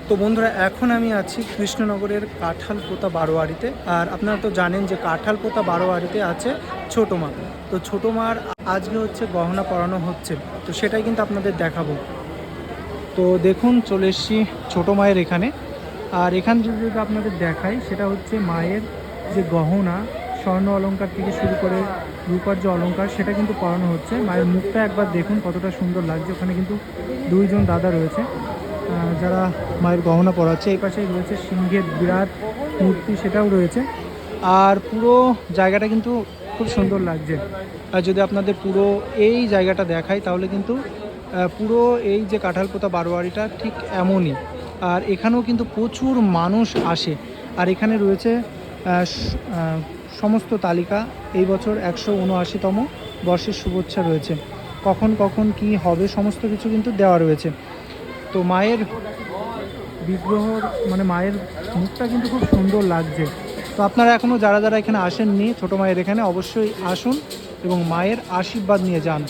তো বন্ধুরা, এখন আমি আছি কৃষ্ণনগরের কাঁঠালপোতা বারোয়ারিতে। আর আপনারা তো জানেন যে কাঁঠালপোতা বারোয়ারিতে আছে ছোটো মা। তো ছোটো মার আজকে হচ্ছে গহনা পরানো হচ্ছে, তো সেটাই কিন্তু আপনাদের দেখাবো। তো দেখুন, চলে এসেছি ছোটো মায়ের এখানে। আর এখান থেকে যদি আপনাদের দেখাই, সেটা হচ্ছে মায়ের যে গহনা, স্বর্ণ অলংকার থেকে শুরু করে রূপার যে অলংকার, সেটা কিন্তু পরানো হচ্ছে। মায়ের মুখটা একবার দেখুন কতটা সুন্দর লাগছে। ওখানে কিন্তু দুইজন দাদা রয়েছে যারা মায়ের গহনা পরাচ্ছে। এই পাশেই রয়েছে সিংহের বিরাট মূর্তি, সেটাও রয়েছে। আর পুরো জায়গাটা কিন্তু খুব সুন্দর লাগছে। আর যদি আপনাদের পুরো এই জায়গাটা দেখাই, তাহলে কিন্তু পুরো এই যে কাঁঠালপোতা বারোয়ারিটা ঠিক এমনই। আর এখানেও কিন্তু প্রচুর মানুষ আসে। আর এখানে রয়েছে সমস্ত তালিকা। এই বছর 179তম বর্ষের শুভেচ্ছা রয়েছে। কখন কখন কি হবে সমস্ত কিছু কিন্তু দেওয়া রয়েছে। তো মায়ের বিগ্রহর মায়ের মুখটা কিন্তু খুব সুন্দর লাগছে। তো আপনারা এখনও যারা যারা এখানে আসেননি ছোটো মায়ের এখানে, অবশ্যই আসুন এবং মায়ের আশীর্বাদ নিয়ে যান।